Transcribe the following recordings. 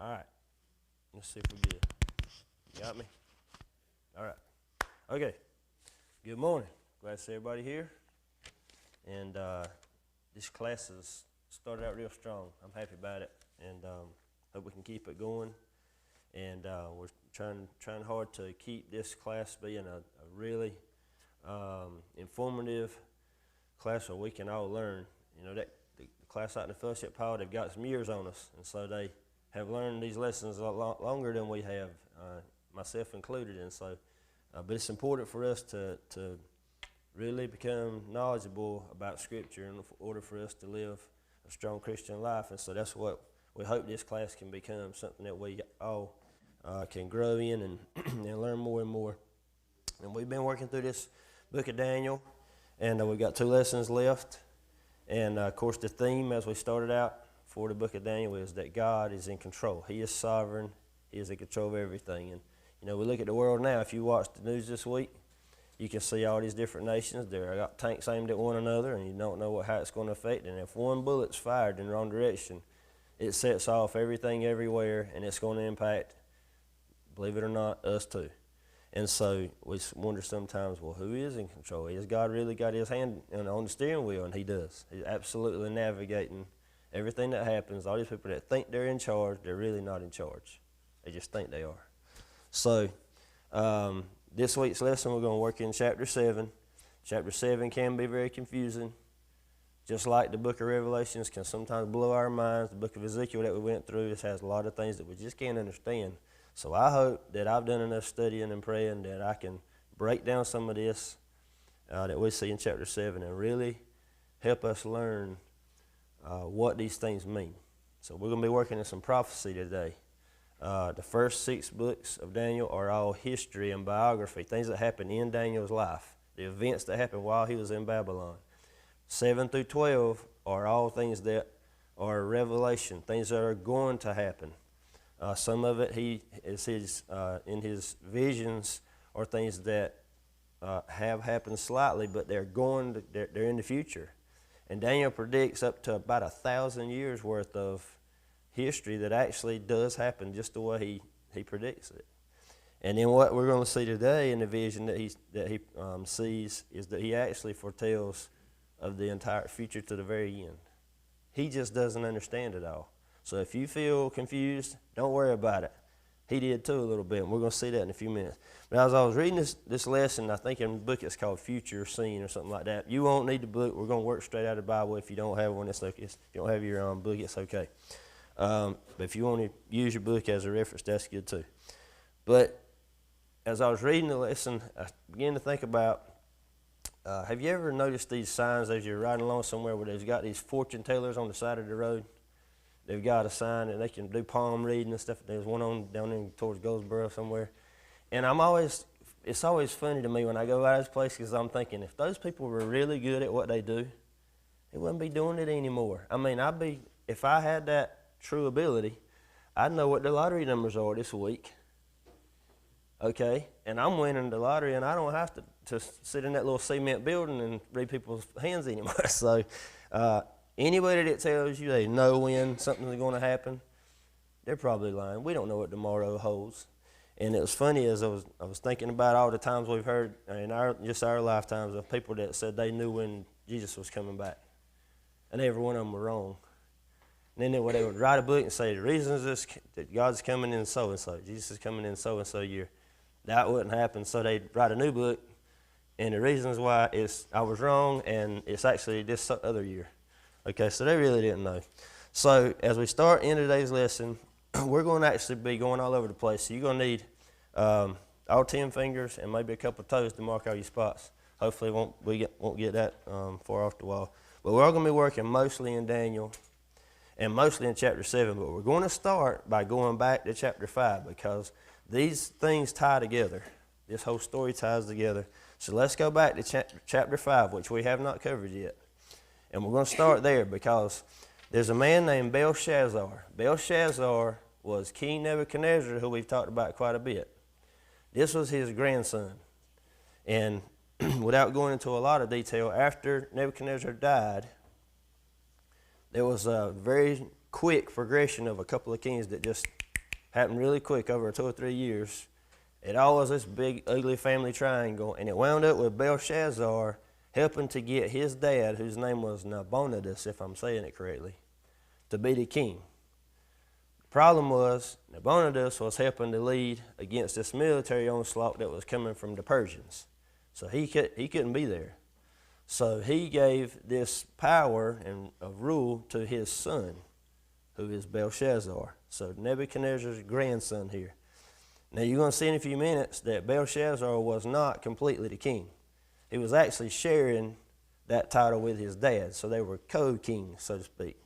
All right. Let's see if we get it. You got me? All right. Okay. Good morning. Glad to see everybody here. And this class has started out real strong. I'm happy about it, and hope we can keep it going. And we're trying hard to keep this class being a really informative class where we can all learn. You know, that the class out in the fellowship hall, they've got some years on us, and so they have learned these lessons a lot longer than we have, myself included. And so, but it's important for us to really become knowledgeable about Scripture in order for us to live a strong Christian life. And so that's what we hope this class can become, something that we all can grow in and, and learn more and more. And we've been working through this book of Daniel, and we've got 2 lessons left. And of course, the theme as we started out for the book of Daniel is that God is in control. He is sovereign. He is in control of everything. And you know, we look at the world now. If you watch the news this week, you can see all these different nations. They've got tanks aimed at one another, and you don't know how it's going to affect. And if one bullet's fired in the wrong direction, it sets off everything everywhere, and it's going to impact, believe it or not, us too. And so we wonder sometimes, well, who is in control? Has God really got his hand on the steering wheel? And he does. He's absolutely navigating everything that happens. All these people that think they're in charge, they're really not in charge. They just think they are. So this week's lesson, we're going to work in Chapter 7. Chapter 7 can be very confusing. Just like the book of Revelations can sometimes blow our minds. The book of Ezekiel that we went through, this has a lot of things that we just can't understand. So I hope that I've done enough studying and praying that I can break down some of this that we see in Chapter 7 and really help us learn what these things mean. So we're going to be working in some prophecy today. The first 6 books of Daniel are all history and biography, things that happened in Daniel's life, the events that happened while he was in Babylon. 7 through 12 are all things that are revelation, things that are going to happen. Some of it in his visions are things that have happened slightly, but they're in the future. And Daniel predicts up to about 1,000 years worth of history that actually does happen just the way he predicts it. And then what we're going to see today in the vision that he sees is that he actually foretells of the entire future to the very end. He just doesn't understand it all. So if you feel confused, don't worry about it. He did too a little bit, and we're going to see that in a few minutes. But as I was reading this lesson, I think in the book it's called Future Scene or something like that. You won't need the book. We're going to work straight out of the Bible. If you don't have one, it's okay. If you don't have your book, it's okay. But if you want to use your book as a reference, that's good too. But as I was reading the lesson, I began to think about, have you ever noticed these signs as you're riding along somewhere where they've got these fortune tellers on the side of the road? They've got a sign and they can do palm reading and stuff. There's one on down in towards Goldsboro somewhere. And it's always funny to me when I go by this place because I'm thinking, if those people were really good at what they do, they wouldn't be doing it anymore. I mean, if I had that true ability, I'd know what the lottery numbers are this week. Okay? And I'm winning the lottery and I don't have to sit in that little cement building and read people's hands anymore. So, anybody that tells you they know when something's going to happen, they're probably lying. We don't know what tomorrow holds. And it was funny as I was thinking about all the times we've heard in our lifetimes of people that said they knew when Jesus was coming back. And every one of them were wrong. And then they would write a book and say, the reason is that God's coming in so-and-so. Jesus is coming in so-and-so year. That wouldn't happen. So they'd write a new book. And the reasons why I was wrong, and it's actually this other year. Okay, so they really didn't know. So as we start in today's lesson, we're going to actually be going all over the place. So you're going to need all 10 fingers and maybe a couple of toes to mark all your spots. Hopefully we won't get that far off the wall. But we're all going to be working mostly in Daniel and mostly in Chapter 7. But we're going to start by going back to Chapter 5 because these things tie together. This whole story ties together. So let's go back to Chapter 5, which we have not covered yet. And we're going to start there because there's a man named Belshazzar. Belshazzar was King Nebuchadnezzar, who we've talked about quite a bit. This was his grandson. And without going into a lot of detail, after Nebuchadnezzar died, there was a very quick progression of a couple of kings that just happened really quick over 2 or 3 years. It all was this big, ugly family triangle, and it wound up with Belshazzar helping to get his dad, whose name was Nabonidus, if I'm saying it correctly, to be the king. The problem was Nabonidus was helping to lead against this military onslaught that was coming from the Persians. So he couldn't be there. So he gave this power and of rule to his son, who is Belshazzar. So Nebuchadnezzar's grandson here. Now you're going to see in a few minutes that Belshazzar was not completely the king. He was actually sharing that title with his dad. So they were co-kings, so to speak.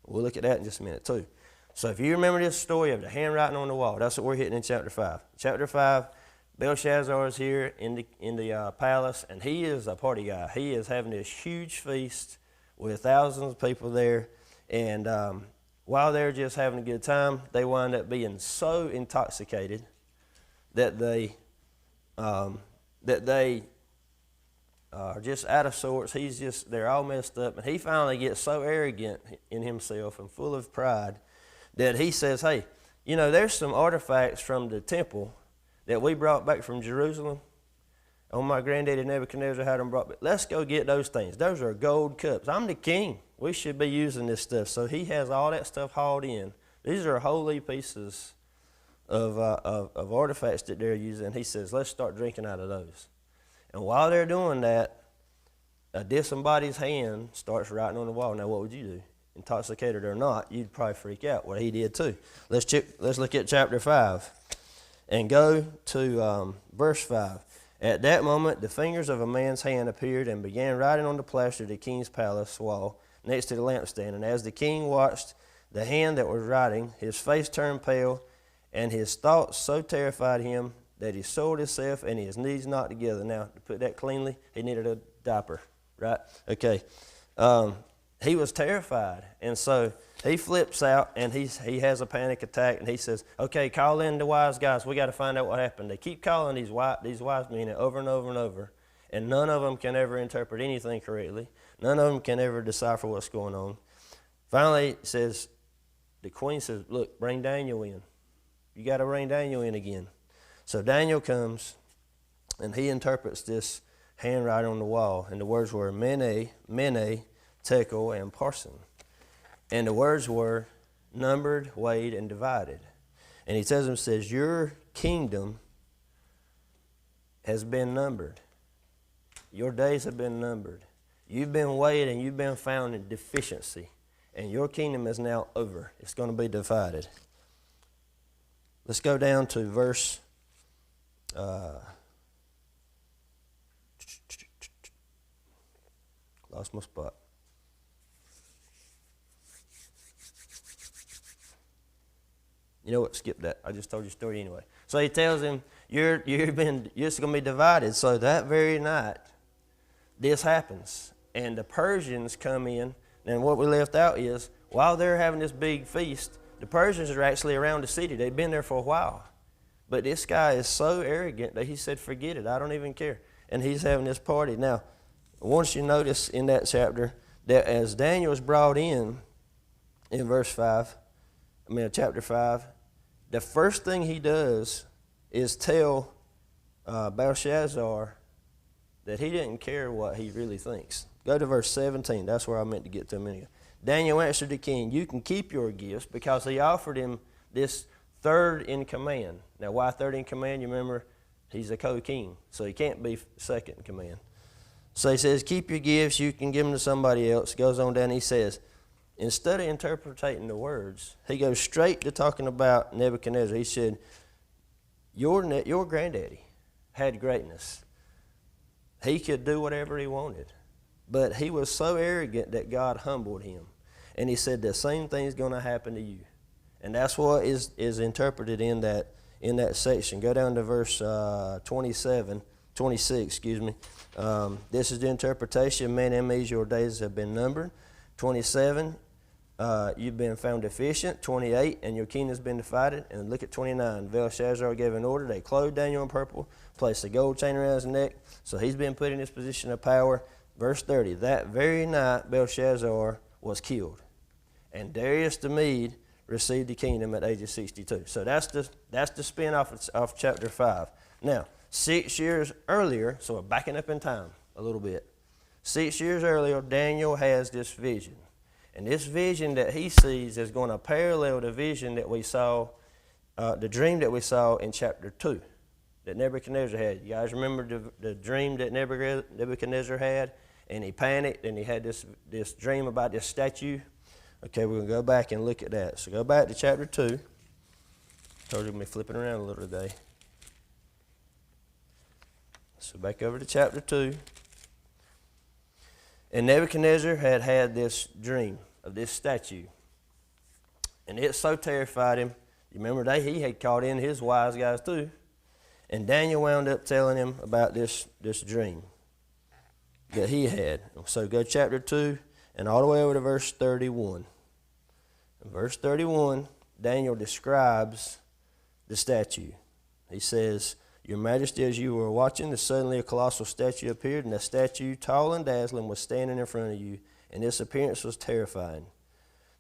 We'll look at that in just a minute too. So if you remember this story of the handwriting on the wall, that's what we're hitting in chapter 5. Chapter 5, Belshazzar is here in the palace, and he is a party guy. He is having this huge feast with thousands of people there. And while they're just having a good time, they wind up being so intoxicated that they are just out of sorts. They're all messed up. And he finally gets so arrogant in himself and full of pride that he says, hey, you know, there's some artifacts from the temple that we brought back from Jerusalem. Oh, my granddaddy Nebuchadnezzar had them brought back. Let's go get those things. Those are gold cups. I'm the king. We should be using this stuff. So he has all that stuff hauled in. These are holy pieces of artifacts that they're using. And he says, let's start drinking out of those. And while they're doing that, a disembodied hand starts writing on the wall. Now, what would you do? Intoxicated or not, you'd probably freak out. Well, he did too. Let's look at chapter 5 and go to verse 5. At that moment, the fingers of a man's hand appeared and began writing on the plaster of the king's palace wall next to the lampstand. And as the king watched the hand that was writing, his face turned pale, and his thoughts so terrified him that he soiled himself and his knees knocked together. Now, to put that cleanly, he needed a diaper, right? Okay. He was terrified, and so he flips out, and he has a panic attack, and he says, okay, call in the wise guys. We got to find out what happened. They keep calling these wise men over and over and over, and none of them can ever interpret anything correctly. None of them can ever decipher what's going on. Finally, the queen says, look, bring Daniel in. You got to bring Daniel in again. So Daniel comes, and he interprets this handwriting on the wall, and the words were Mene, Tekel, and Parson. And the words were numbered, weighed, and divided. And he says, your kingdom has been numbered. Your days have been numbered. You've been weighed and you've been found in deficiency. And your kingdom is now over. It's going to be divided. Let's go down to verse... lost my spot. You know what? Skip that. I just told you a story anyway. So he tells him, you're going to be divided. So that very night, this happens. And the Persians come in. And what we left out is, while they're having this big feast, the Persians are actually around the city. They've been there for a while. But this guy is so arrogant that he said, forget it. I don't even care. And he's having this party. Now, once you notice in that chapter that as Daniel is brought in chapter 5, the first thing he does is tell Belshazzar that he didn't care what he really thinks. Go to verse 17. That's where I meant to get to a minute ago. Daniel answered the king, you can keep your gifts, because he offered him this third in command. Now, why third in command? You remember, he's a co-king, so he can't be second in command. So he says, keep your gifts, you can give them to somebody else. Goes on down, he says, instead of interpreting the words, he goes straight to talking about Nebuchadnezzar. He said, your granddaddy had greatness. He could do whatever he wanted. But he was so arrogant that God humbled him. And he said the same thing's going to happen to you. And that's what is interpreted in that section. Go down to verse 26, excuse me. This is the interpretation. Man, that means your days have been numbered. 27, you've been found deficient. 28, and your kingdom has been divided. And look at 29. Belshazzar gave an order. They clothed Daniel in purple, placed a gold chain around his neck. So he's been put in this position of power. Verse 30, that very night Belshazzar was killed. And Darius the Mede received the kingdom at the age of 62. So that's the spin-off of chapter 5. Now, 6 years earlier, so we're backing up in time a little bit. 6 years earlier, Daniel has this vision. And this vision that he sees is going to parallel the vision that we saw, the dream that we saw in chapter 2 that Nebuchadnezzar had. You guys remember the dream that Nebuchadnezzar had? And he panicked and he had this dream about this statue. Okay, we're going to go back and look at that. So go back to chapter 2. Told you I'm going to be flipping around a little today. So back over to chapter 2. And Nebuchadnezzar had this dream of this statue. And it so terrified him. You remember he had called in his wise guys too. And Daniel wound up telling him about this dream that he had. So go chapter 2 and all the way over to verse 31. In verse 31, Daniel describes the statue. He says, "Your Majesty, as you were watching, suddenly a colossal statue appeared, and the statue, tall and dazzling, was standing in front of you, and its appearance was terrifying.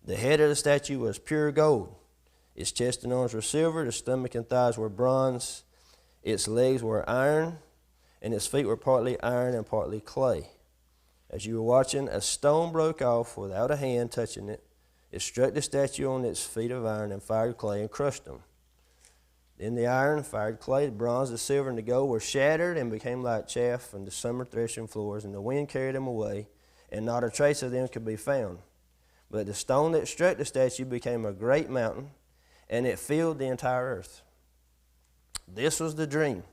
The head of the statue was pure gold. Its chest and arms were silver, the stomach and thighs were bronze, its legs were iron, and its feet were partly iron and partly clay. As you were watching, a stone broke off without a hand touching it. It struck the statue on its feet of iron and fired clay and crushed them. Then the iron, fired clay, the bronze, the silver, and the gold were shattered and became like chaff from the summer threshing floors, and the wind carried them away, and not a trace of them could be found. But the stone that struck the statue became a great mountain, and it filled the entire earth." This was the dream.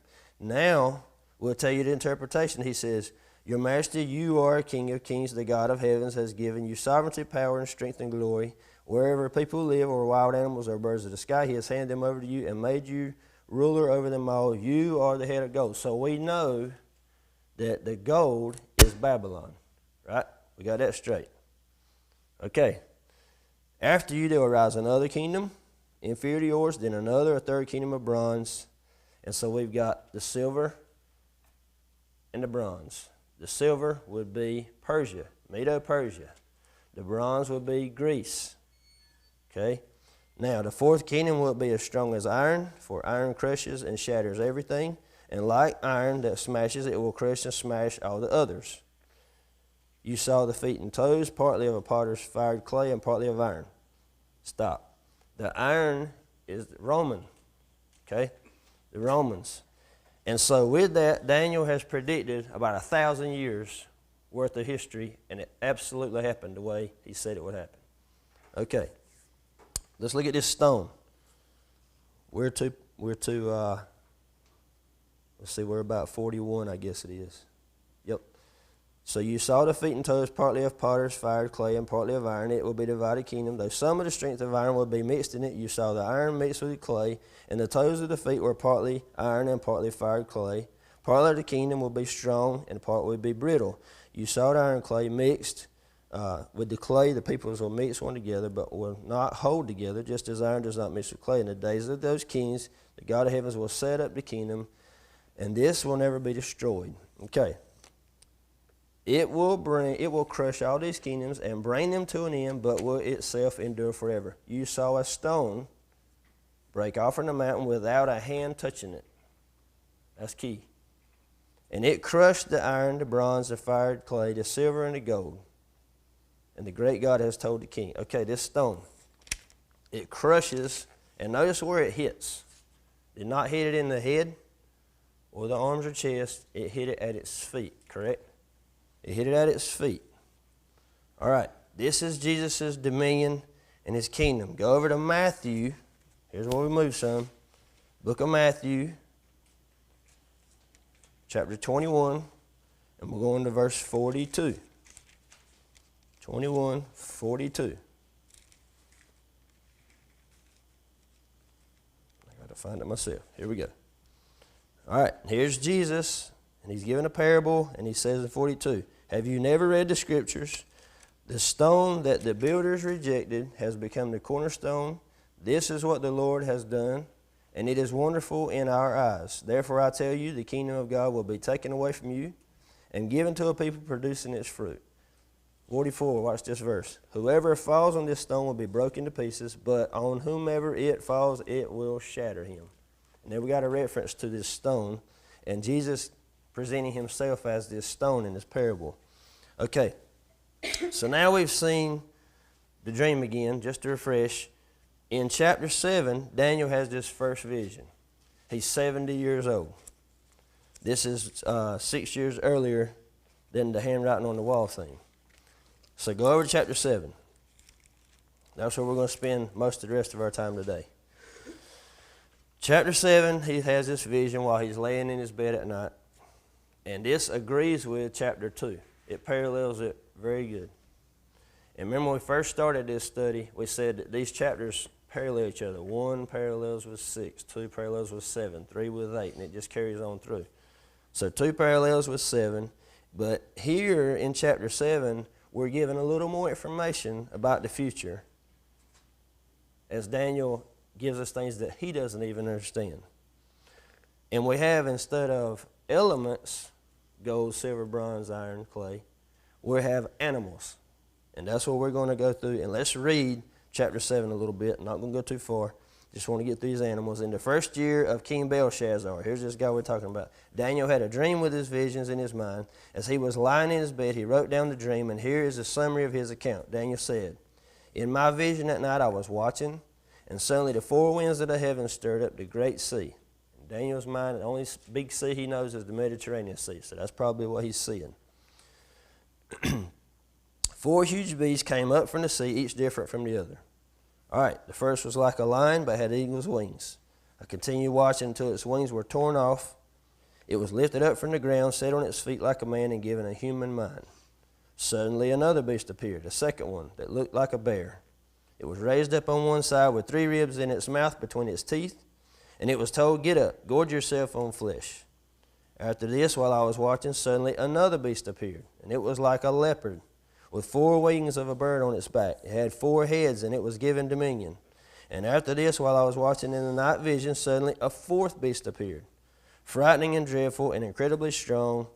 Now, we'll tell you the interpretation. He says, "Your Majesty, you are a King of kings. The God of heavens has given you sovereignty, power, and strength and glory. Wherever people live, or wild animals, or birds of the sky, he has handed them over to you and made you ruler over them all. You are the head of gold." So we know that the gold is Babylon, right? We got that straight. Okay. "After you there will rise another kingdom, inferior to yours, then another, a third kingdom of bronze." And so we've got the silver and the bronze. The silver would be Persia, Medo-Persia. The bronze would be Greece. Okay? Now, the fourth kingdom will be as strong as iron, for iron crushes and shatters everything. And like iron that smashes, it will crush and smash all the others. You saw the feet and toes, partly of a potter's fired clay and partly of iron. Stop. The iron is Roman. Okay? The Romans. And so with that, Daniel has predicted about 1,000 years worth of history, and it absolutely happened the way he said it would happen. Okay. Let's look at this stone. We're about 41, I guess it is. Yep. "So you saw the feet and toes, partly of potter's fired clay and partly of iron. It will be a divided kingdom, though some of the strength of iron will be mixed in it. You saw the iron mixed with the clay, and the toes of the feet were partly iron and partly fired clay. Part of the kingdom will be strong, and part will be brittle. You saw the iron clay mixed with the clay. The peoples will mix one together, but will not hold together, just as iron does not mix with clay. In the days of those kings, the God of heavens will set up the kingdom, and this will never be destroyed." Okay. It will crush all these kingdoms and bring them to an end, but will itself endure forever. You saw a stone break off from the mountain without a hand touching it. That's key. And it crushed the iron, the bronze, the fired clay, the silver, and the gold. And the great God has told the king. Okay, this stone, it crushes, and notice where it hits. Did not hit it in the head or the arms or chest. It hit it at its feet, correct? It hit it at its feet. All right, this is Jesus' dominion and his kingdom. Go over to Matthew. Here's where we move some. Book of Matthew, chapter 21, and we're going to verse 42. 21:42. I got to find it myself. Here we go. All right, here's Jesus, and he's giving a parable, and he says in 42, "Have you never read the scriptures? The stone that the builders rejected has become the cornerstone. This is what the Lord has done, and it is wonderful in our eyes. Therefore I tell you, the kingdom of God will be taken away from you and given to a people producing its fruit." 44, watch this verse. Whoever falls on this stone will be broken to pieces, but on whomever it falls, it will shatter him. And then we got a reference to this stone, and Jesus presenting himself as this stone in this parable. Okay, so now we've seen the dream again, just to refresh. In chapter 7, Daniel has this first vision. He's 70 years old. This is 6 years earlier than the handwriting on the wall thing. So go over to chapter 7. That's where we're going to spend most of the rest of our time today. Chapter 7, he has this vision while he's laying in his bed at night. And this agrees with chapter 2. It parallels it very good. And remember when we first started this study, we said that these chapters parallel each other. 1 parallels with 6, 2 parallels with 7, 3 with 8, and it just carries on through. So 2 parallels with 7. But here in chapter 7, we're given a little more information about the future as Daniel gives us things that he doesn't even understand. And we have, instead of elements, gold, silver, bronze, iron, clay, we have animals. And that's what we're going to go through. And let's read chapter 7 a little bit. I'm not going to go too far. Just want to get through these animals. In the first year of King Belshazzar, here's this guy we're talking about. Daniel had a dream with his visions in his mind. As he was lying in his bed, he wrote down the dream, and here is a summary of his account. Daniel said, "In my vision at night I was watching, and suddenly the 4 winds of the heavens stirred up the great sea." In Daniel's mind, the only big sea he knows is the Mediterranean Sea, so that's probably what he's seeing. 4 huge beasts came up from the sea, each different from the other. All right, the first was like a lion, but had eagle's wings. I continued watching until its wings were torn off. It was lifted up from the ground, set on its feet like a man, and given a human mind. Suddenly another beast appeared, a second one that looked like a bear. It was raised up on one side with 3 ribs in its mouth between its teeth, and it was told, "Get up, gorge yourself on flesh." After this, while I was watching, suddenly another beast appeared, and it was like a leopard, with 4 wings of a bird on its back. It had 4 heads, and it was given dominion. And after this, while I was watching in the night vision, suddenly a 4th beast appeared, frightening and dreadful and incredibly strong,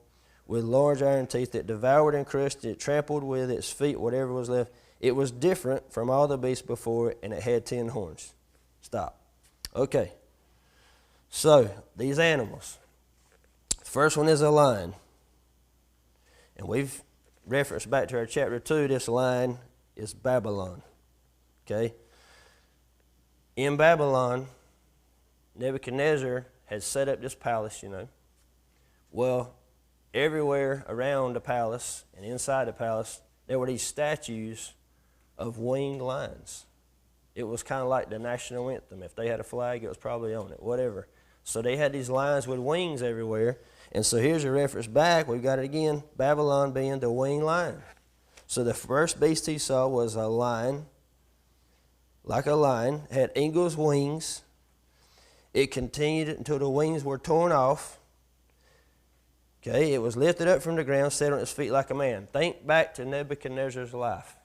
with large iron teeth that devoured and crushed it, trampled with its feet whatever was left. It was different from all the beasts before it, and it had 10 horns. Stop. Okay. So, these animals. The first one is a lion. And we've reference back to our chapter 2, this lion is Babylon. Okay? In Babylon, Nebuchadnezzar had set up this palace, Well, everywhere around the palace and inside the palace, there were these statues of winged lions. It was kind of like the national anthem. If they had a flag, it was probably on it, whatever. So they had these lions with wings everywhere. And so here's a reference back. We've got it again. Babylon being the winged lion. So the first beast he saw was a lion, like a lion, had eagle's wings. It continued until the wings were torn off. Okay, it was lifted up from the ground, set on its feet like a man. Think back to Nebuchadnezzar's life.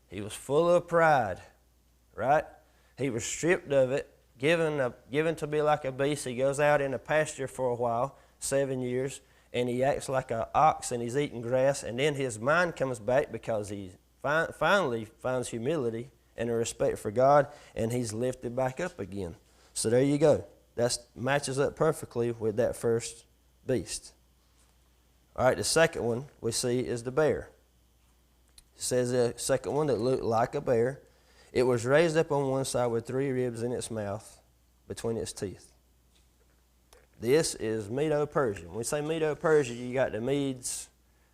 He was full of pride, right? He was stripped of it, given to be like a beast. He goes out in a pasture for a while, 7 years, and he acts like an ox and he's eating grass, and then his mind comes back because he finally finds humility and a respect for God, and he's lifted back up again. So there you go. That matches up perfectly with that first beast. All right, the second one we see is the bear. It says the second one that looked like a bear. It was raised up on one side with 3 ribs in its mouth between its teeth. This is Medo-Persia. When we say Medo-Persia, you got the Medes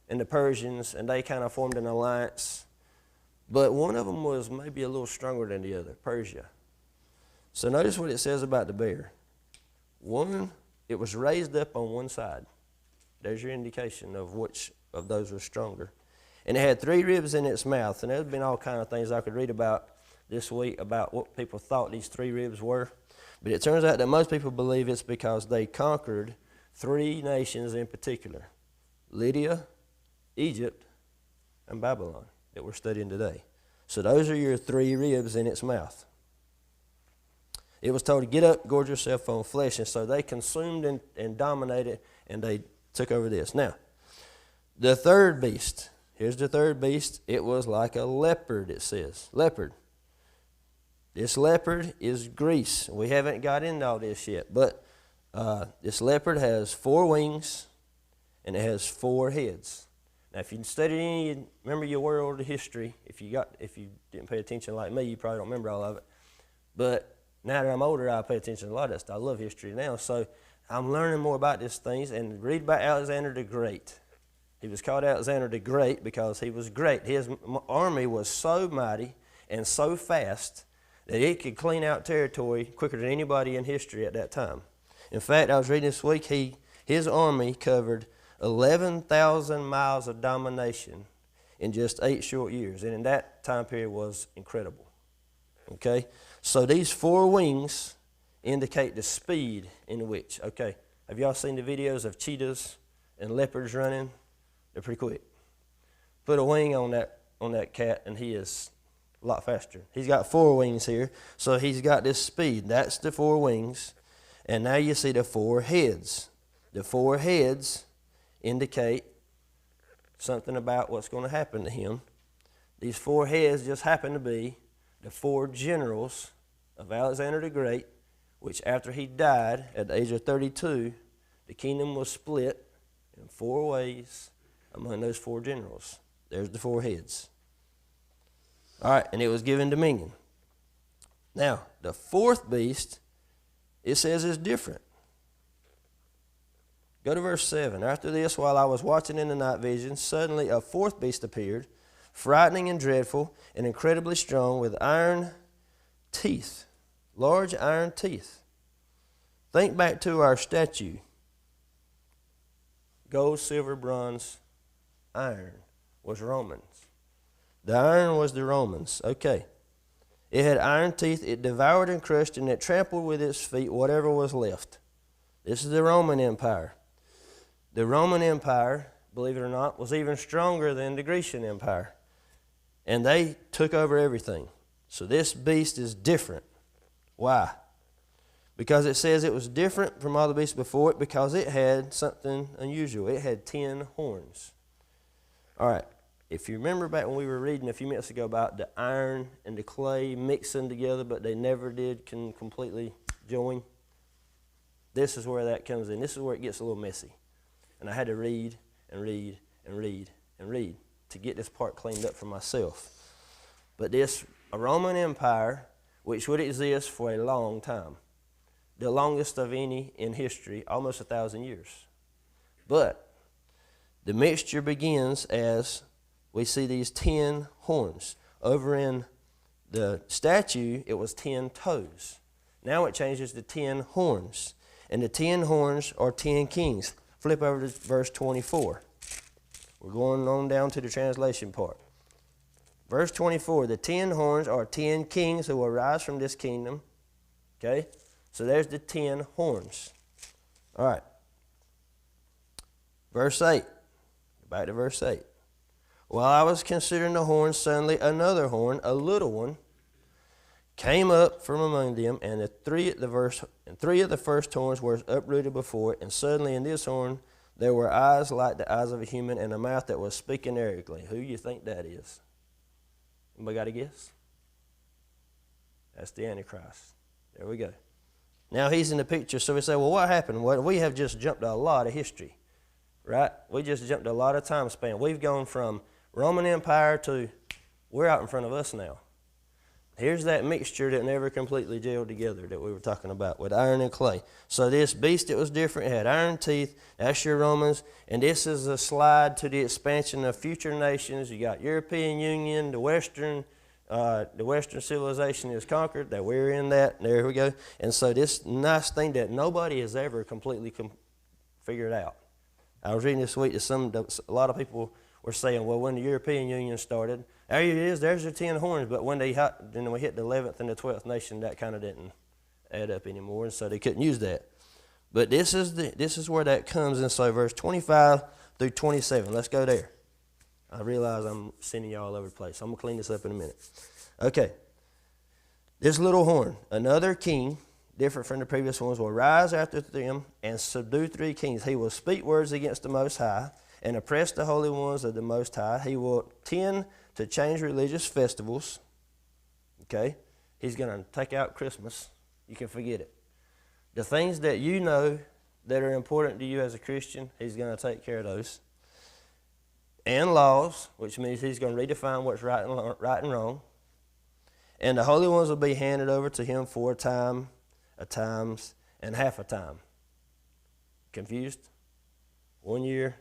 and the Persians, and they kind of formed an alliance. But one of them was maybe a little stronger than the other, Persia. So notice what it says about the bear. One, it was raised up on one side. There's your indication of which of those was stronger. And it had 3 ribs in its mouth. And there's been all kinds of things I could read about this week about what people thought these 3 ribs were. But it turns out that most people believe it's because they conquered 3 nations in particular: Lydia, Egypt, and Babylon that we're studying today. So those are your 3 ribs in its mouth. It was told to get up, gorge yourself on flesh, and so they consumed and dominated, and they took over this. Now, the third beast Here's the third beast. It was like a leopard, it says. Leopard. This leopard is Greece. We haven't got into all this yet, but this leopard has 4 wings and it has 4 heads. Now, if you studied any, remember your world history, if you didn't pay attention like me, you probably don't remember all of it. But now that I'm older, I pay attention to a lot of that stuff. I love history now, so I'm learning more about these things and read about Alexander the Great. He was called Alexander the Great because he was great. His army was so mighty and so fast that it could clean out territory quicker than anybody in history at that time. In fact, I was reading this week, his army covered 11,000 miles of domination in just 8 short years. And in that time period was incredible. Okay? So these 4 wings indicate the speed in which, okay, have y'all seen the videos of cheetahs and leopards running? They're pretty quick. Put a wing on that cat and he is a lot faster. He's got 4 wings here, so he's got this speed. That's the 4 wings. And now you see the 4 heads. The 4 heads indicate something about what's going to happen to him. These 4 heads just happen to be the 4 generals of Alexander the Great, which after he died at the age of 32, the kingdom was split in 4 ways among those 4 generals. There's the 4 heads. All right, and it was given dominion. Now, the 4th beast, it says is different. Go to verse 7. After this, while I was watching in the night vision, suddenly a 4th beast appeared, frightening and dreadful and incredibly strong, with iron teeth, large iron teeth. Think back to our statue. Gold, silver, bronze, iron was Romans. The iron was the Romans. Okay. It had iron teeth. It devoured and crushed, and it trampled with its feet whatever was left. This is the Roman Empire. The Roman Empire, believe it or not, was even stronger than the Grecian Empire. And they took over everything. So this beast is different. Why? Because it says it was different from all the beasts before it because it had something unusual. It had 10 horns. All right. If you remember back when we were reading a few minutes ago about the iron and the clay mixing together, but they never did completely join, this is where that comes in. This is where it gets a little messy. And I had to read and read and read and read to get this part cleaned up for myself. But a Roman Empire, which would exist for a long time, the longest of any in history, almost 1,000 years. But the mixture begins as we see these 10 horns. Over in the statue, it was 10 toes. Now it changes to 10 horns. And the 10 horns are 10 kings. Flip over to verse 24. We're going on down to the translation part. Verse 24, the 10 horns are 10 kings who will rise from this kingdom. Okay? So there's the 10 horns. All right. Verse 8. Back to verse 8. While I was considering the horns, suddenly another horn, a little one, came up from among them, and three of the first horns were uprooted before it, and suddenly in this horn there were eyes like the eyes of a human, and a mouth that was speaking arrogantly. Who do you think that is? Anybody got a guess? That's the Antichrist. There we go. Now he's in the picture, so we say, well, what happened? Well, we have just jumped a lot of history, right? We just jumped a lot of time span. We've gone from Roman Empire to we're out in front of us now. Here's that mixture that never completely gelled together that we were talking about with iron and clay. So this beast, it was different. It had iron teeth. That's your Romans. And this is a slide to the expansion of future nations. You got European Union, the Western civilization is conquered. That we're in that. There we go. And so this nice thing that nobody has ever completely figured out. I was reading this week that a lot of people were saying, well, when the European Union started, there it is, there's the 10 horns, but when then we hit the 11th and the 12th nation, that kind of didn't add up anymore, and so they couldn't use that. But this is where that comes in, so verse 25 through 27. Let's go there. I realize I'm sending you all over the place. I'm going to clean this up in a minute. Okay. This little horn, another king, different from the previous ones, will rise after them and subdue 3 kings. He will speak words against the Most High, and oppress the holy ones of the Most High. He will tend to change religious festivals. Okay? He's going to take out Christmas. You can forget it. The things that you know that are important to you as a Christian, he's going to take care of those. And laws, which means he's going to redefine what's right and wrong. And the holy ones will be handed over to him for a time, a times, and half a time. Confused? 1 year,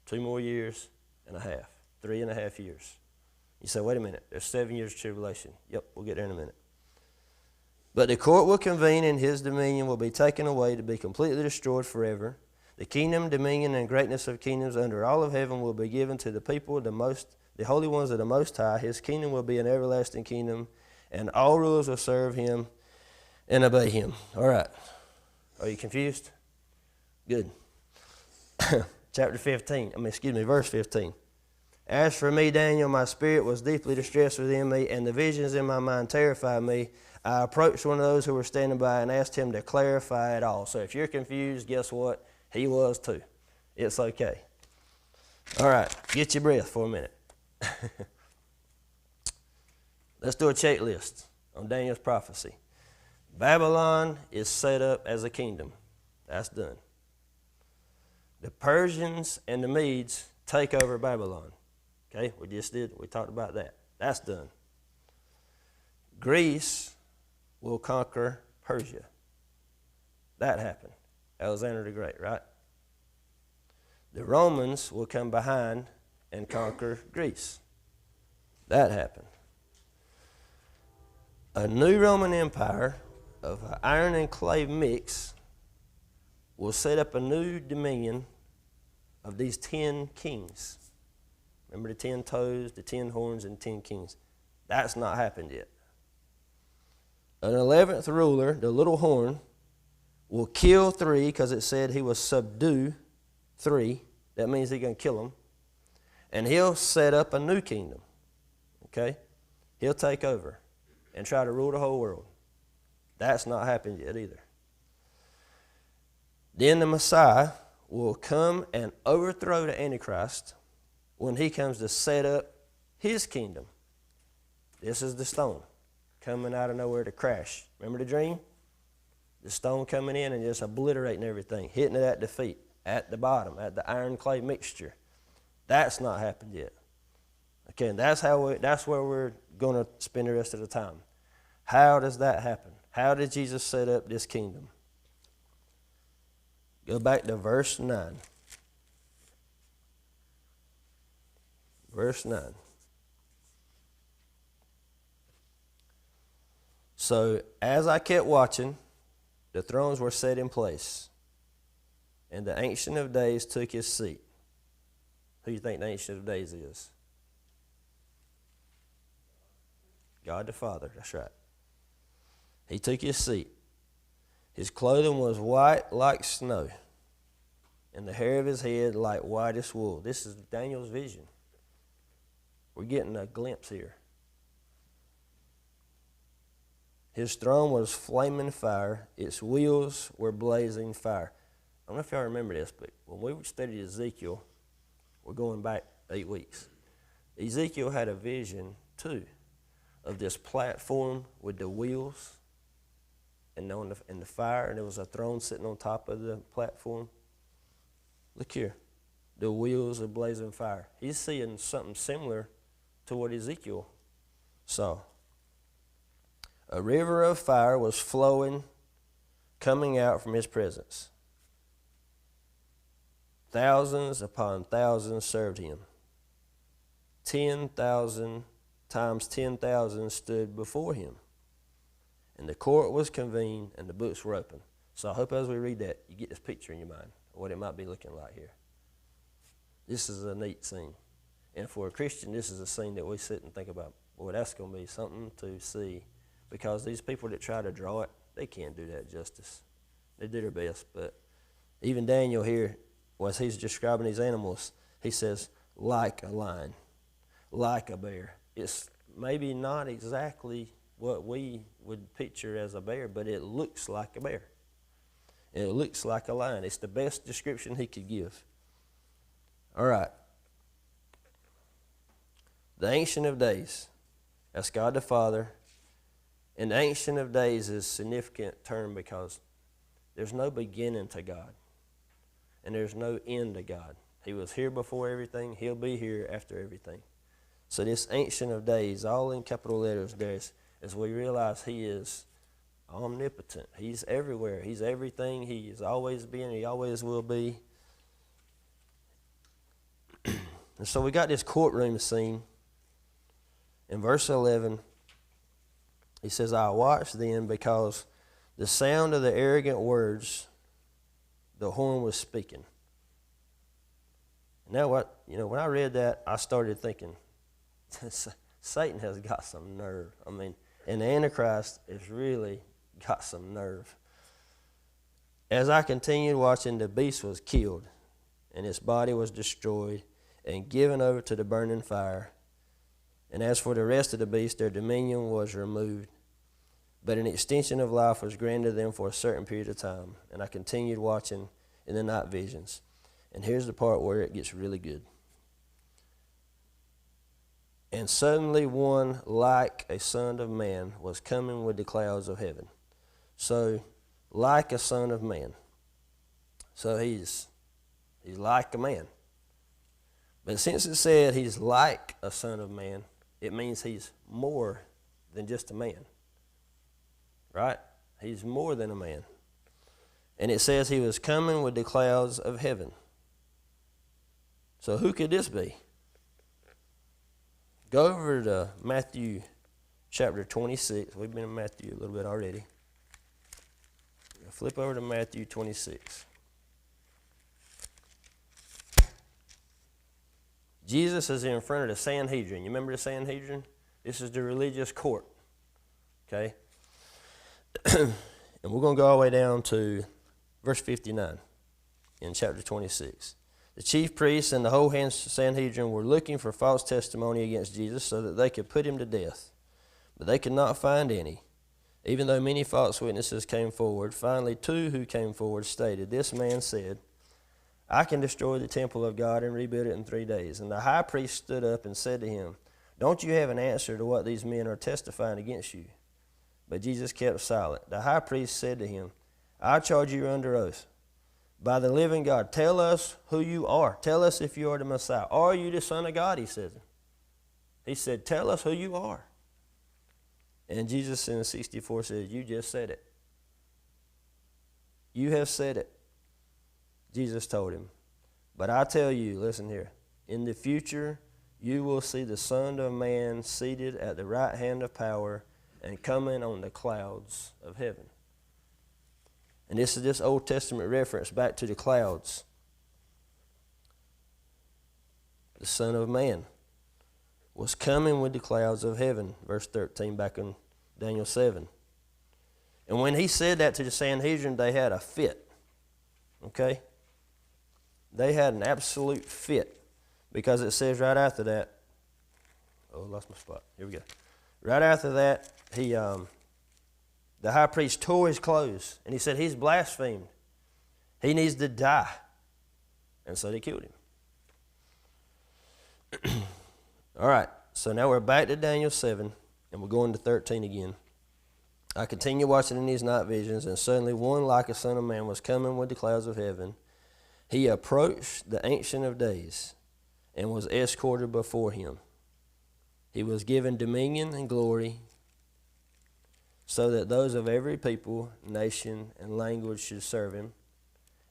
2 more years, and a half. 3.5 years. You say, wait a minute, there's 7 years of tribulation. Yep, we'll get there in a minute. But the court will convene, and his dominion will be taken away to be completely destroyed forever. The kingdom, dominion, and greatness of kingdoms under all of heaven will be given to the people, the holy ones of the Most High. His kingdom will be an everlasting kingdom, and all rulers will serve him and obey him. All right. Are you confused? Good. Verse 15. As for me, Daniel, my spirit was deeply distressed within me, and the visions in my mind terrified me. I approached one of those who were standing by and asked him to clarify it all. So if you're confused, guess what? He was too. It's okay. All right, get your breath for a minute. Let's do a checklist on Daniel's prophecy. Babylon is set up as a kingdom. That's done. The Persians and the Medes take over Babylon. Okay, we talked about that. That's done. Greece will conquer Persia. That happened. Alexander the Great, right? The Romans will come behind and conquer Greece. That happened. A new Roman Empire of an iron and clay mix will set up a new dominion of these 10 kings. Remember the 10 toes, the 10 horns, and 10 kings. That's not happened yet. An 11th ruler, the little horn, will kill 3 because it said he will subdue 3. That means he's going to kill them. And he'll set up a new kingdom. Okay? He'll take over and try to rule the whole world. That's not happened yet either. Then the Messiah will come and overthrow the Antichrist when he comes to set up his kingdom. This is the stone coming out of nowhere to crash. Remember the dream? The stone coming in and just obliterating everything, hitting it at the feet, at the bottom, at the iron clay mixture. That's not happened yet. Okay, and that's where we're going to spend the rest of the time. How does that happen? How did Jesus set up this kingdom? Go back to verse 9. Verse 9. So, as I kept watching, the thrones were set in place, and the Ancient of Days took his seat. Who do you think the Ancient of Days is? God the Father, that's right. He took his seat. His clothing was white like snow, and the hair of his head like whitest wool. This is Daniel's vision. We're getting a glimpse here. His throne was flaming fire. Its wheels were blazing fire. I don't know if y'all remember this, but when we studied Ezekiel, we're going back 8 weeks. Ezekiel had a vision, too, of this platform with the wheels and the fire, and there was a throne sitting on top of the platform. Look here. The wheels of blazing fire. He's seeing something similar to what Ezekiel saw. A river of fire was flowing, coming out from his presence. Thousands upon thousands served him. 10,000 times 10,000 stood before him. And the court was convened and the books were open. So I hope as we read that, you get this picture in your mind of what it might be looking like here. This is a neat scene. And for a Christian, this is a scene that we sit and think about, boy, that's going to be something to see. Because these people that try to draw it, they can't do that justice. They do their best. But even Daniel here, as he's describing these animals, he says, like a lion, like a bear. It's maybe not exactly what we would picture as a bear, but it looks like a bear. It looks like a lion. It's the best description he could give. All right. The Ancient of Days. That's God the Father. And the Ancient of Days is a significant term because there's no beginning to God. And there's no end to God. He was here before everything. He'll be here after everything. So this Ancient of Days, all in capital letters there, as we realize He is omnipotent. He's everywhere. He's everything. He has always been. He always will be. And so we got this courtroom scene. In verse 11, he says, I watched then because the sound of the arrogant words the horn was speaking. Now when I read that, I started thinking, Satan has got some nerve. I mean, and the Antichrist has really got some nerve. As I continued watching, the beast was killed, and its body was destroyed and given over to the burning fire. And as for the rest of the beasts, their dominion was removed. But an extension of life was granted them for a certain period of time. And I continued watching in the night visions. And here's the part where it gets really good. And suddenly one like a son of man was coming with the clouds of heaven. So, like a son of man. So he's like a man. But since it said he's like a son of man, it means he's more than just a man. Right? He's more than a man. And it says he was coming with the clouds of heaven. So who could this be? Go over to Matthew chapter 26. We've been in Matthew a little bit already. Flip over to Matthew 26. Jesus is in front of the Sanhedrin. You remember the Sanhedrin? This is the religious court. Okay? And we're going to go all the way down to verse 59 in chapter 26. The chief priests and the whole Sanhedrin were looking for false testimony against Jesus so that they could put him to death. But they could not find any. Even though many false witnesses came forward, finally 2 who came forward stated, this man said, I can destroy the temple of God and rebuild it in 3 days. And the high priest stood up and said to him, don't you have an answer to what these men are testifying against you? But Jesus kept silent. The high priest said to him, I charge you under oath, by the living God, tell us who you are. Tell us if you are the Messiah. Are you the Son of God? He said. He said, tell us who you are. And Jesus in 64 says, you just said it. You have said it. Jesus told him, but I tell you, listen here, in the future you will see the Son of Man seated at the right hand of power and coming on the clouds of heaven. And this is this Old Testament reference back to the clouds. The Son of Man was coming with the clouds of heaven, verse 13 back in Daniel 7. And when he said that to the Sanhedrin, they had a fit. Okay? They had an absolute fit, because it says right after that, oh, I lost my spot. Here we go. Right after that, the high priest tore his clothes, and he said, he's blasphemed. He needs to die. And so they killed him. All right, so now we're back to Daniel 7, and we're going to 13 again. I continued watching in these night visions, and suddenly one like a son of man was coming with the clouds of heaven. He approached the Ancient of Days and was escorted before him. He was given dominion and glory so that those of every people, nation, and language should serve him.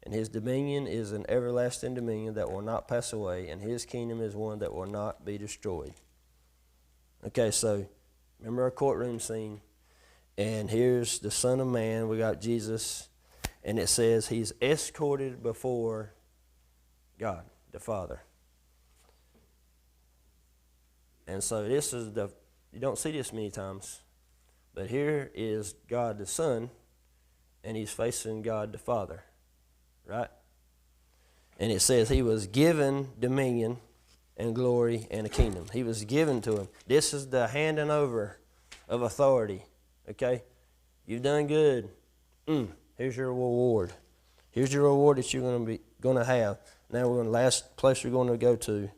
And his dominion is an everlasting dominion that will not pass away, and his kingdom is one that will not be destroyed. Okay, so remember our courtroom scene. And here's the Son of Man. We got Jesus. And it says he's escorted before God, the Father. And so this is you don't see this many times. But here is God the Son, and he's facing God the Father. Right? And it says he was given dominion and glory and a kingdom. He was given to him. This is the handing over of authority. Okay? You've done good. Here's your reward. Here's your reward that you're going to have. Now the last place we're going to go to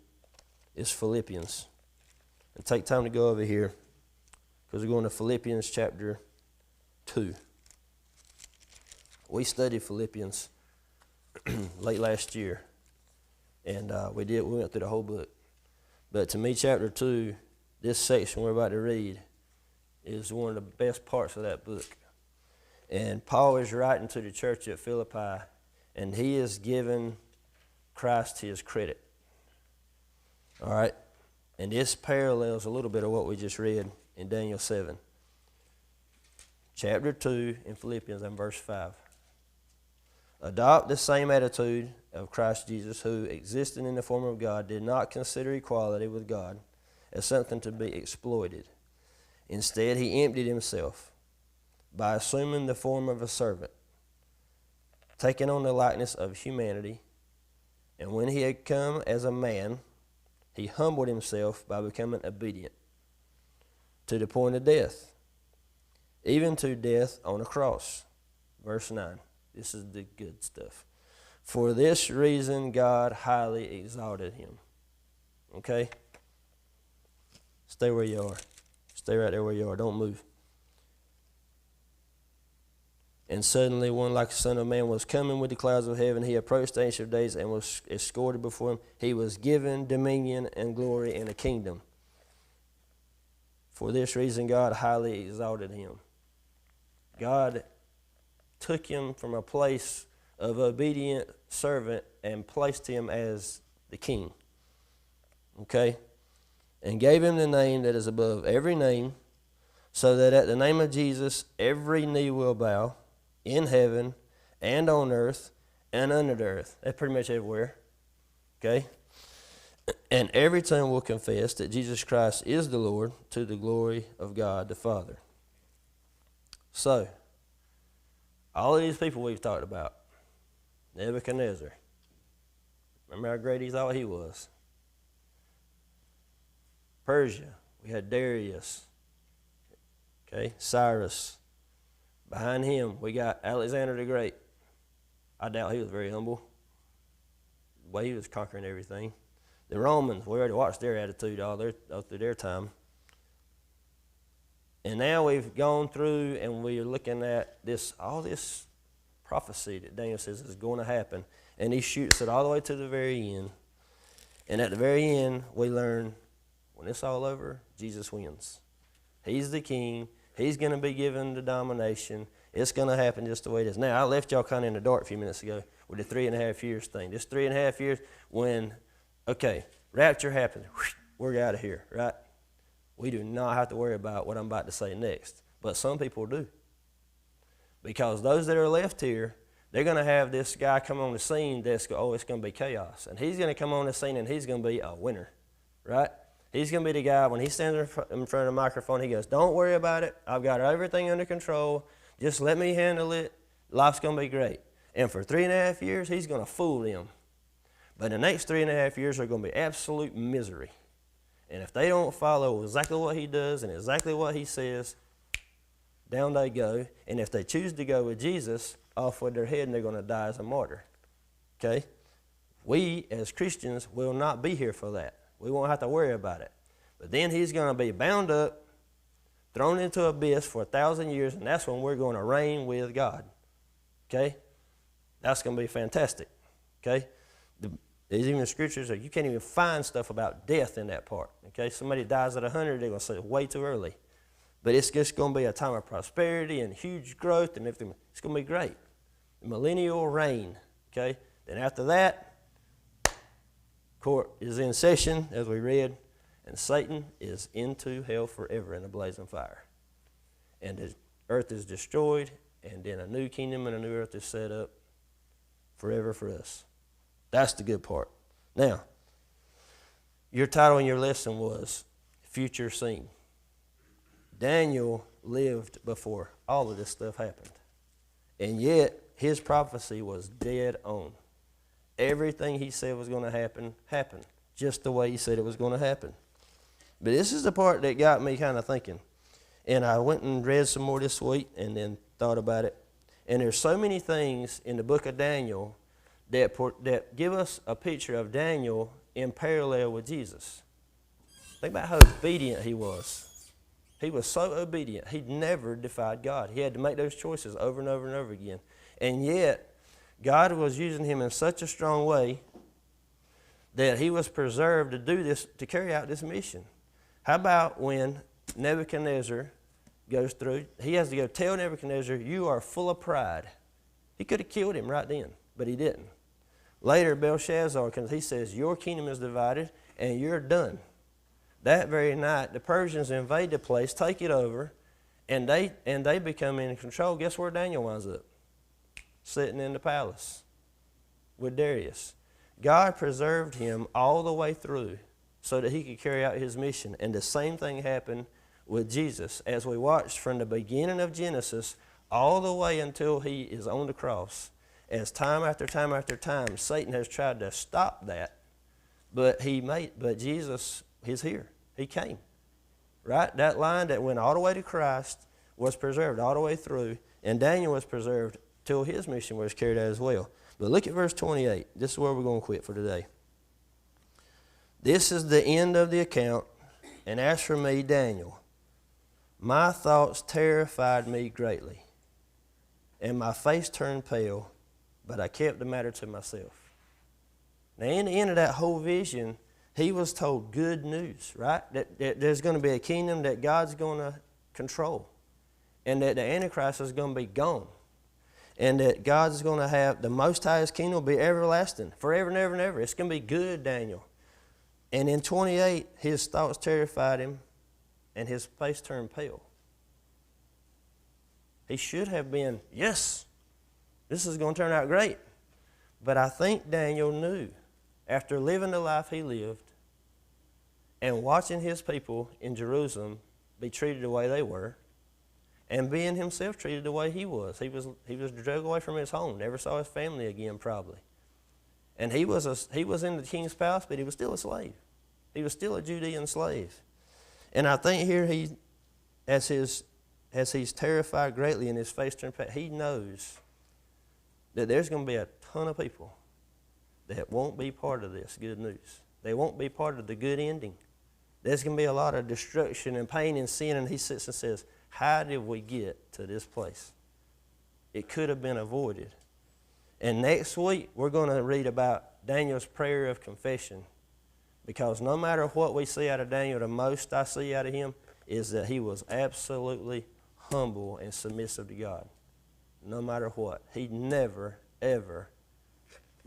is Philippians. And take time to go over here because we're going to Philippians chapter 2. We studied Philippians late last year, and we went through the whole book. But to me, chapter 2, this section we're about to read, is one of the best parts of that book. And Paul is writing to the church at Philippi, and he is giving Christ his credit. All right? And this parallels a little bit of what we just read in Daniel 7. Chapter 2 in Philippians and verse 5. Adopt the same attitude of Christ Jesus, who, existing in the form of God, did not consider equality with God as something to be exploited. Instead, he emptied himself by assuming the form of a servant, taking on the likeness of humanity, and when he had come as a man, he humbled himself by becoming obedient to the point of death, even to death on a cross. Verse 9. This is the good stuff. For this reason, God highly exalted him. Okay? Stay where you are. Stay right there where you are. Don't move. And suddenly one like the Son of Man was coming with the clouds of heaven. He approached the Ancient of Days and was escorted before him. He was given dominion and glory and a kingdom. For this reason, God highly exalted him. God took him from a place of obedient servant and placed him as the king. Okay? And gave him the name that is above every name, so that at the name of Jesus every knee will bow, in heaven and on earth and under the earth. That's pretty much everywhere. Okay? And every tongue will confess that Jesus Christ is the Lord, to the glory of God the Father. So, all of these people we've talked about, Nebuchadnezzar, remember how great he thought he was? Persia, we had Darius, okay, Cyrus. Behind him, we got Alexander the Great. I doubt he was very humble. The way he was conquering everything. The Romans, we already watched their attitude all through their time. And now we've gone through and we're looking at all this prophecy that Daniel says is going to happen. And he shoots it all the way to the very end. And at the very end, we learn when it's all over, Jesus wins. He's the king. He's going to be given the domination. It's going to happen just the way it is. Now, I left y'all kind of in the dark a few minutes ago with the 3.5 years thing. This 3.5 years when, okay, rapture happens. We're out of here, right? We do not have to worry about what I'm about to say next. But some people do. Because those that are left here, they're going to have this guy come on the scene it's going to be chaos. And he's going to come on the scene and he's going to be a winner, right? He's going to be the guy, when he stands in front of the microphone, he goes, don't worry about it. I've got everything under control. Just let me handle it. Life's going to be great. And for 3.5 years, he's going to fool them. But the next 3.5 years are going to be absolute misery. And if they don't follow exactly what he does and exactly what he says, down they go. And if they choose to go with Jesus, off with their head and they're going to die as a martyr. Okay? We, as Christians, will not be here for that. We won't have to worry about it. But then he's going to be bound up, thrown into abyss for 1,000 years, and that's when we're going to reign with God. Okay? That's going to be fantastic. Okay? There's even scriptures that you can't even find stuff about death in that part. Okay? Somebody dies at 100, they're going to say way too early. But it's just going to be a time of prosperity and huge growth and everything. It's going to be great. The millennial reign. Okay? Then after that, court is in session, as we read, and Satan is into hell forever in a blazing fire. And the earth is destroyed, and then a new kingdom and a new earth is set up forever for us. That's the good part. Now, your title in your lesson was Future Scene. Daniel lived before all of this stuff happened. And yet, his prophecy was dead on. Everything he said was going to happen, happened. Just the way he said it was going to happen. But this is the part that got me kind of thinking. And I went and read some more this week and then thought about it. And there's so many things in the book of Daniel that give us a picture of Daniel in parallel with Jesus. Think about how obedient he was. He was so obedient. He never defied God. He had to make those choices over and over and over again. And yet, God was using him in such a strong way that he was preserved to do this, to carry out this mission. How about when Nebuchadnezzar goes through, he has to go tell Nebuchadnezzar, you are full of pride. He could have killed him right then, but he didn't. Later, Belshazzar, he says, your kingdom is divided and you're done. That very night, the Persians invade the place, take it over, and they become in control. Guess where Daniel winds up? Sitting in the palace with Darius. God preserved him all the way through so that he could carry out his mission. And the same thing happened with Jesus. As we watched from the beginning of Genesis all the way until he is on the cross, as time after time after time, Satan has tried to stop that, but Jesus, he's here. He came. Right? That line that went all the way to Christ was preserved all the way through, and Daniel was preserved till his mission was carried out as well. But look at verse 28. This is where we're going to quit for today. This is the end of the account, and as for me, Daniel, my thoughts terrified me greatly, and my face turned pale, but I kept the matter to myself. Now, in the end of that whole vision, he was told good news, right? That there's going to be a kingdom that God's going to control, and that the Antichrist is going to be gone, and that God's going to have the Most High's kingdom will be everlasting, forever and ever and ever. It's going to be good, Daniel. And in 28, his thoughts terrified him, and his face turned pale. He should have been, yes, this is going to turn out great. But I think Daniel knew, after living the life he lived and watching his people in Jerusalem be treated the way they were, and being himself treated the way he was. He was dragged away from his home, never saw his family again probably. And he was in the king's palace, but he was still a slave. He was still a Judean slave. And I think here as he's terrified greatly and his face turned pale, he knows that there's going to be a ton of people that won't be part of this good news. They won't be part of the good ending. There's going to be a lot of destruction and pain and sin, and he sits and says, how did we get to this place? It could have been avoided. And next week, we're going to read about Daniel's prayer of confession, because no matter what we see out of Daniel, the most I see out of him is that he was absolutely humble and submissive to God. No matter what. He never, ever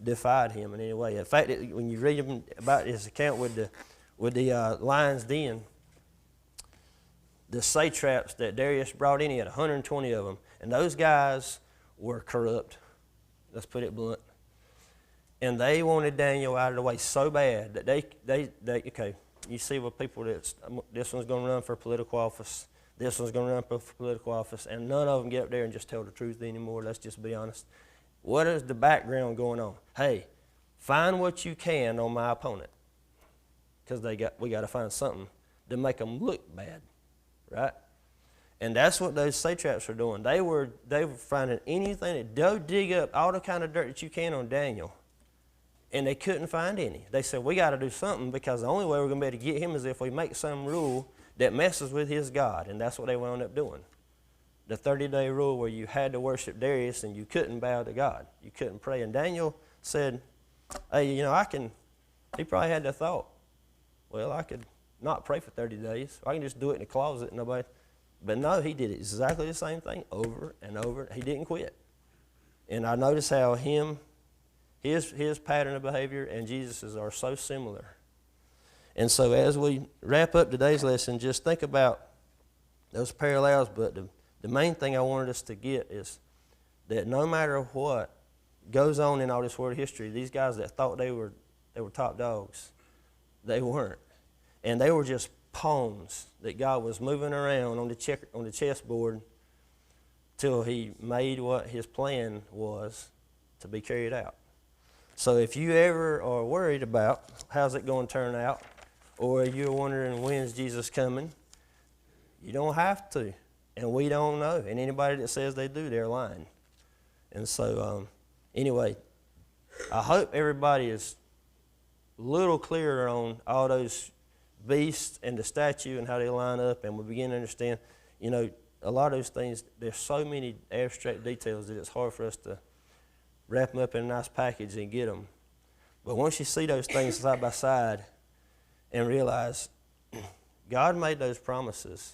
defied him in any way. In fact, when you read about his account with the lion's den, the satraps that Darius brought in, he had 120 of them, and those guys were corrupt. Let's put it blunt. And they wanted Daniel out of the way so bad that they okay, you see with people this one's going to run for political office, this one's going to run for political office, and none of them get up there and just tell the truth anymore. Let's just be honest. What is the background going on? Hey, find what you can on my opponent, because we got to find something to make them look bad, right? And that's what those satraps were doing. They were finding anything to dig up all the kind of dirt that you can on Daniel, and they couldn't find any. They said, we got to do something, because the only way we're going to be able to get him is if we make some rule that messes with his God, and that's what they wound up doing. The 30-day rule where you had to worship Darius and you couldn't bow to God. You couldn't pray. And Daniel said, hey, he probably had the thought, well, I could not pray for 30 days. I can just do it in the closet and nobody. But no, he did exactly the same thing over and over. He didn't quit. And I noticed how his pattern of behavior and Jesus's are so similar. And so as we wrap up today's lesson, just think about those parallels. But the main thing I wanted us to get is that no matter what goes on in all this world history, these guys that thought they were top dogs, they weren't. And they were just pawns that God was moving around on the chessboard till he made what his plan was to be carried out. So if you ever are worried about how's it going to turn out, or you're wondering when's Jesus coming, you don't have to. And we don't know. And anybody that says they do, they're lying. And so, anyway, I hope everybody is a little clearer on all those beasts and the statue and how they line up, and we begin to understand, a lot of those things, there's so many abstract details that it's hard for us to wrap them up in a nice package and get them. But once you see those things side by side and realize God made those promises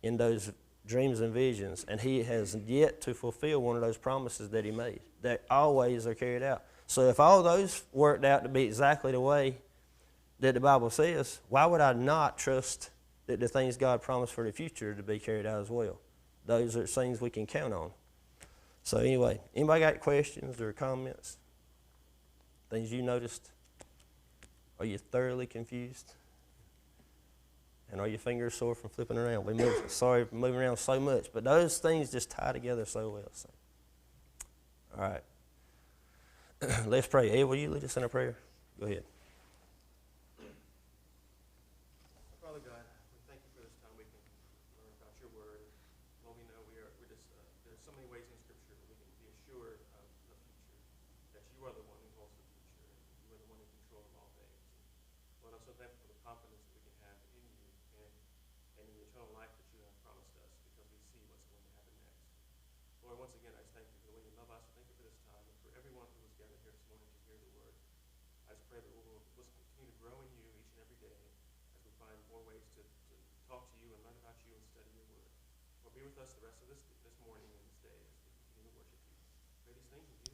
in those dreams and visions, and he has yet to fulfill one of those promises that he made. They always are carried out. So if all those worked out to be exactly the way that the Bible says, why would I not trust that the things God promised for the future to be carried out as well? Those are things we can count on. So anyway, anybody got questions or comments? Things you noticed? Are you thoroughly confused? And are your fingers sore from flipping around? Sorry for moving around so much, but those things just tie together so well. So. All right. Let's pray. Ed, will you lead us in a prayer? Go ahead. Father God, we thank you for this time we can learn about your word. Lord, we know there's so many ways in Scripture that we can be assured of the future, that you are the one who holds the future, and you are the one in control of all things. Lord, I'm so thankful for the confidence that we can have in you and in the eternal life that you have promised us, because we see what's going to happen next. Lord, once again, I just thank you for the way you love us. Thank you for this time and for everyone who was gathered here this morning to hear the word. I just pray that we'll continue to grow in you each and every day as we find more ways to talk to you and learn about you and study your word. Lord, be with us the rest of this morning and this day as we continue to worship you. Pray these things in Jesus'